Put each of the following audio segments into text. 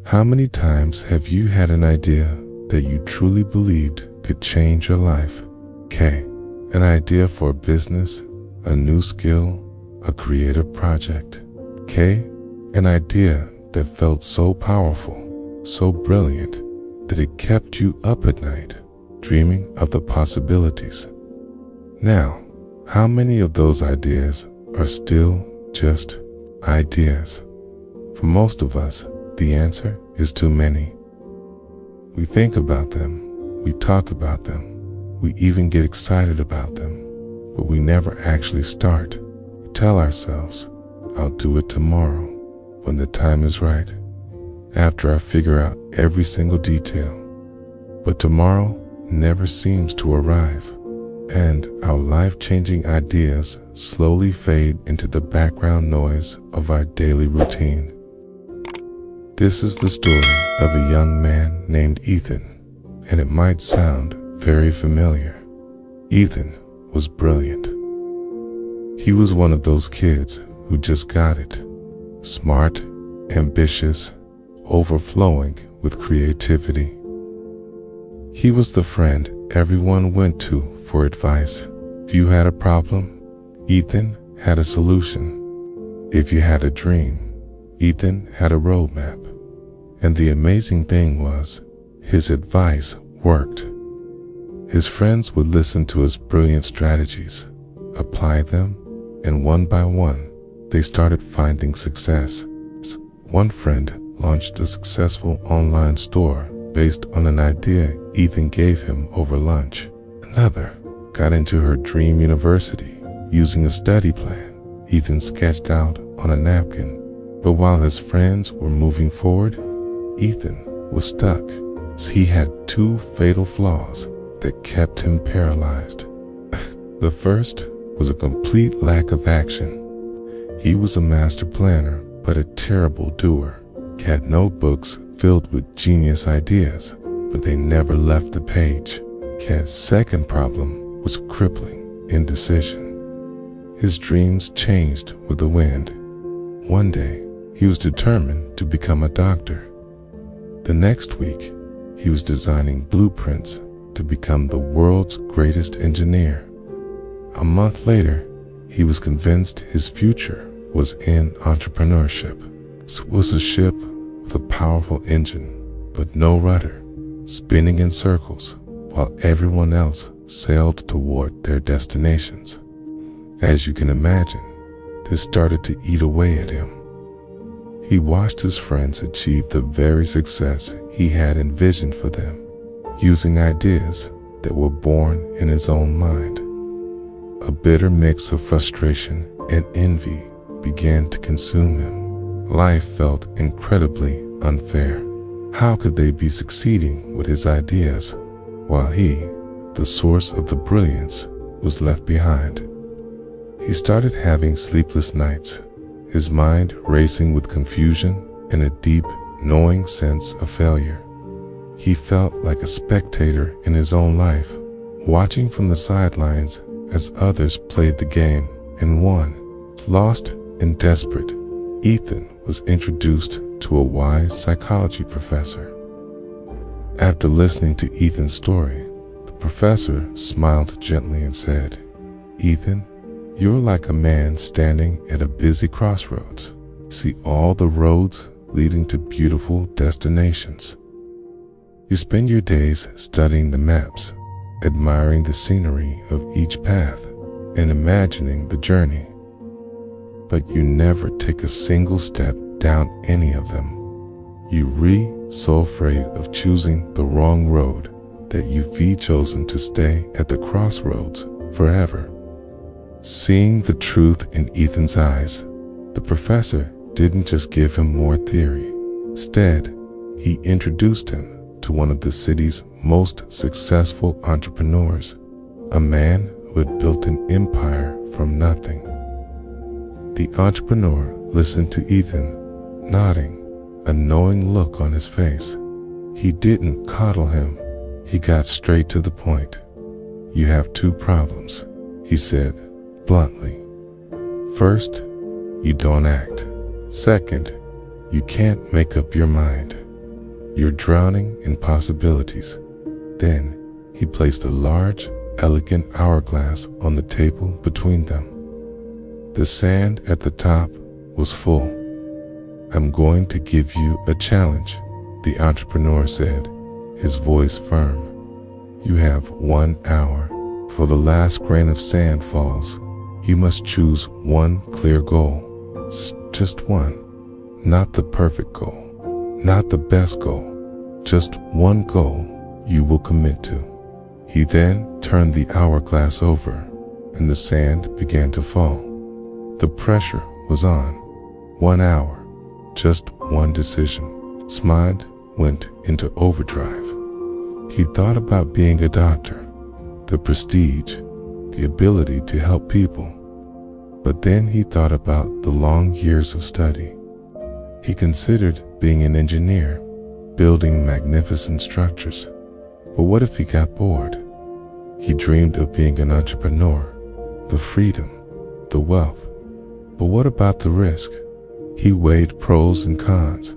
How many times have you had an idea that you truly believed could change your life? K. An idea for a business, a new skill, a creative project. K. An idea that felt so powerful, so brilliant, that it kept you up at night, dreaming of the possibilities. Now, how many of those ideas are still just ideas? For most of us, the answer is too many. We think about them, we talk about them, we even get excited about them, but we never actually start. We tell ourselves, I'll do it tomorrow, when the time is right, after I figure out every single detail. But tomorrow never seems to arrive, and our life-changing ideas slowly fade into the background noise of our daily routine. This is the story of a young man named Ethan, and it might sound very familiar. Ethan was brilliant. He was one of those kids who just got it. Smart, ambitious, overflowing with creativity. He was the friend everyone went to for advice. If you had a problem, Ethan had a solution. If you had a dream, Ethan had a roadmap. And the amazing thing was, his advice worked. His friends would listen to his brilliant strategies, apply them, and one by one, they started finding success. One friend launched a successful online store based on an idea Ethan gave him over lunch. Another got into her dream university using a study plan Ethan sketched out on a napkin. But while his friends were moving forward, Ethan was stuck. He had two fatal flaws that kept him paralyzed. The first was a complete lack of action. He was a master planner, but a terrible doer. He had notebooks filled with genius ideas, but they never left the page. His second problem was crippling indecision. His dreams changed with the wind. One day, he was determined to become a doctor. The next week, he was designing blueprints to become the world's greatest engineer. A month later, he was convinced his future was in entrepreneurship. This was a ship with a powerful engine, but no rudder, spinning in circles while everyone else sailed toward their destinations. As you can imagine, this started to eat away at him. He watched his friends achieve the very success he had envisioned for them, using ideas that were born in his own mind. A bitter mix of frustration and envy began to consume him. Life felt incredibly unfair. How could they be succeeding with his ideas, while he, the source of the brilliance, was left behind? He started having sleepless nights, his mind racing with confusion and a deep, knowing sense of failure. He felt like a spectator in his own life, watching from the sidelines as others played the game and won. Lost and desperate, Ethan was introduced to a wise psychology professor. After listening to Ethan's story, the professor smiled gently and said, "Ethan, you're like a man standing at a busy crossroads. See all the roads leading to beautiful destinations. You spend your days studying the maps, admiring the scenery of each path, and imagining the journey. But you never take a single step down any of them. You're so afraid of choosing the wrong road that you've chosen to stay at the crossroads forever." Seeing the truth in Ethan's eyes, the professor didn't just give him more theory. Instead, he introduced him to one of the city's most successful entrepreneurs, a man who had built an empire from nothing. The entrepreneur listened to Ethan, nodding, a knowing look on his face. He didn't coddle him. He got straight to the point. "You have two problems," he said bluntly. "First, you don't act. Second, you can't make up your mind." You're drowning in possibilities. Then he placed a large, elegant hourglass on the table between them. The sand at the top was full. I'm going to give you a challenge, the entrepreneur said, his voice firm. You have 1 hour. For the last grain of sand falls, you must choose one clear goal. Just one. Not the perfect goal, not the best goal, just one goal you will commit to. He then turned the hourglass over, and the sand began to fall. The pressure was on. 1 hour, just one decision. Smad went into overdrive. He thought about being a doctor, the prestige, the ability to help people. But then he thought about the long years of study. He considered being an engineer, building magnificent structures. But what if he got bored? He dreamed of being an entrepreneur, the freedom, the wealth. But what about the risk? He weighed pros and cons,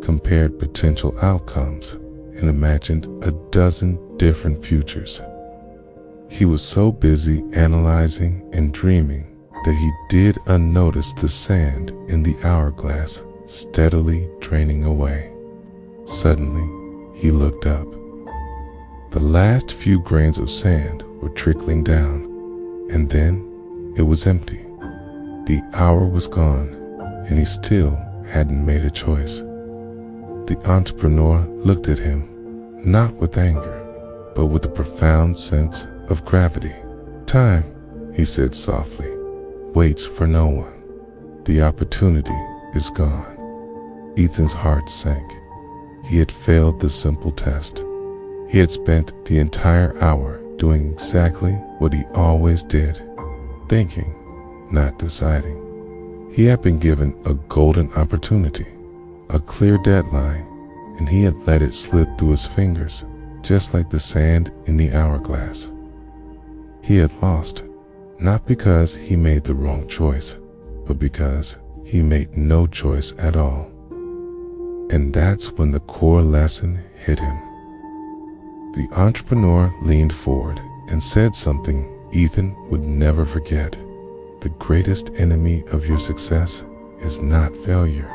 compared potential outcomes, and imagined a dozen different futures. He was so busy analyzing and dreaming that he did unnotice the sand in the hourglass steadily draining away. Suddenly, he looked up. The last few grains of sand were trickling down, and then it was empty. The hour was gone, and he still hadn't made a choice. The entrepreneur looked at him, not with anger, but with a profound sense of gravity. Time, he said softly, waits for no one. The opportunity is gone. Ethan's heart sank. He had failed the simple test. He had spent the entire hour doing exactly what he always did, thinking, not deciding. He had been given a golden opportunity, a clear deadline, and he had let it slip through his fingers, just like the sand in the hourglass. He had lost, not because he made the wrong choice, but because he made no choice at all. And that's when the core lesson hit him. The entrepreneur leaned forward and said something Ethan would never forget. The greatest enemy of your success is not failure,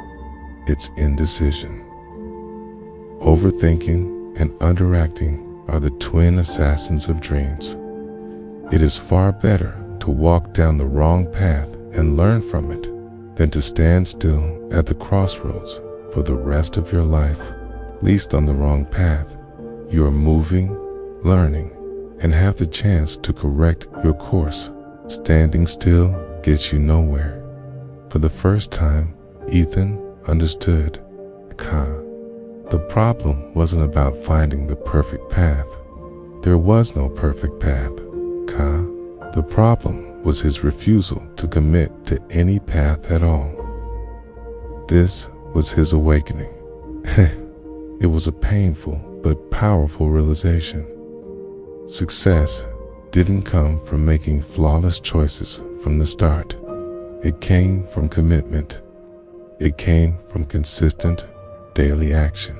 it's indecision. Overthinking and underacting are the twin assassins of dreams. It is far better to walk down the wrong path and learn from it than to stand still at the crossroads for the rest of your life. Least on the wrong path, you are moving, learning, and have the chance to correct your course. Standing still gets you nowhere. For the first time, Ethan understood. The problem wasn't about finding the perfect path. There was no perfect path. The problem was his refusal to commit to any path at all. This was his awakening. It was a painful but powerful realization. Success didn't come from making flawless choices from the start. It came from commitment. It came from consistent daily action.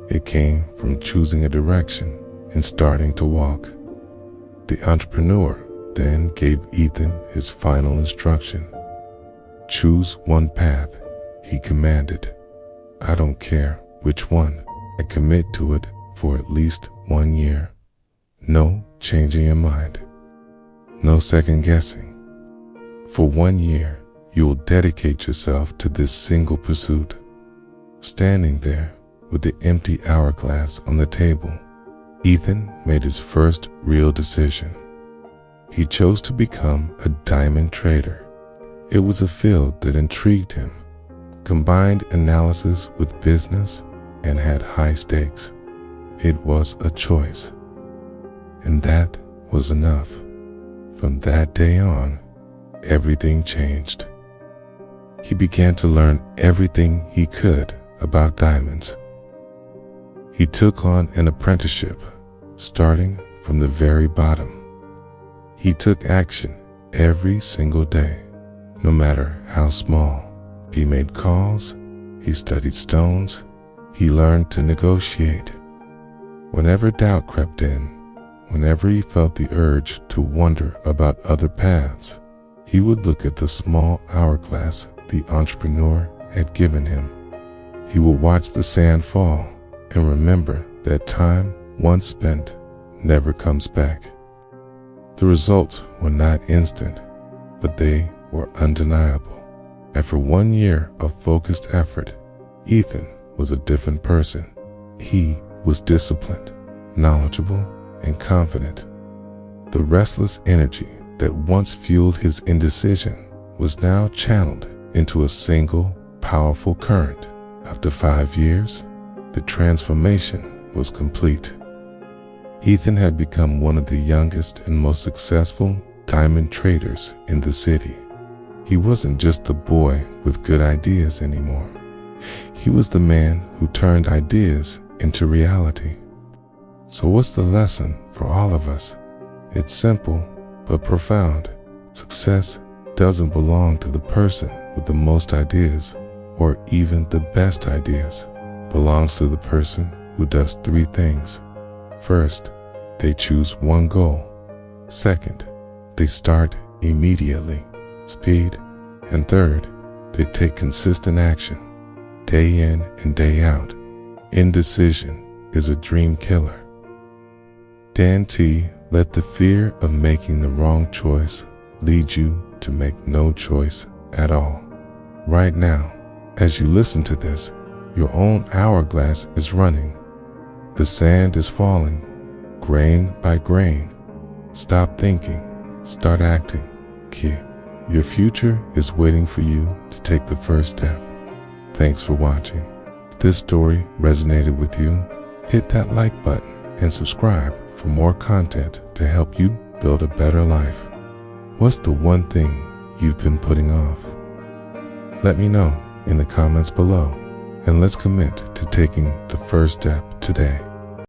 It came from choosing a direction and starting to walk. The entrepreneur then gave Ethan his final instruction. Choose one path, he commanded. I don't care which one. I commit to it for at least 1 year. No changing your mind. No second guessing. For 1 year, you will dedicate yourself to this single pursuit. Standing there with the empty hourglass on the table, Ethan made his first real decision. He chose to become a diamond trader. It was a field that intrigued him, combined analysis with business, and had high stakes. It was a choice. And that was enough. From that day on, everything changed. He began to learn everything he could about diamonds. He took on an apprenticeship, starting from the very bottom. He took action every single day, no matter how small. He made calls, he studied stones, He learned to negotiate. Whenever doubt crept in, whenever he felt the urge to wonder about other paths, he would look at the small hourglass the entrepreneur had given him. He would watch the sand fall and remember that time once spent never comes back. The results were not instant, but they were undeniable. After 1 year of focused effort, Ethan was a different person. He was disciplined, knowledgeable, and confident. The restless energy that once fueled his indecision was now channeled into a single, powerful current. After 5 years, the transformation was complete. Ethan had become one of the youngest and most successful diamond traders in the city. He wasn't just the boy with good ideas anymore. He was the man who turned ideas into reality. So what's the lesson for all of us? It's simple but profound. Success doesn't belong to the person with the most ideas or even the best ideas. It belongs to the person who does 3 things. First, they choose one goal. Second, they start immediately. Speed. And third, they take consistent action, day in and day out. Indecision is a dream killer. Dan T. Let the fear of making the wrong choice lead you to make no choice at all. Right now, as you listen to this, your own hourglass is running. The sand is falling, grain by grain. Stop thinking, start acting. Key. Your future is waiting for you to take the first step. Thanks for watching. If this story resonated with you, hit that like button and subscribe for more content to help you build a better life. What's the one thing you've been putting off? Let me know in the comments below, and let's commit to taking the first step today.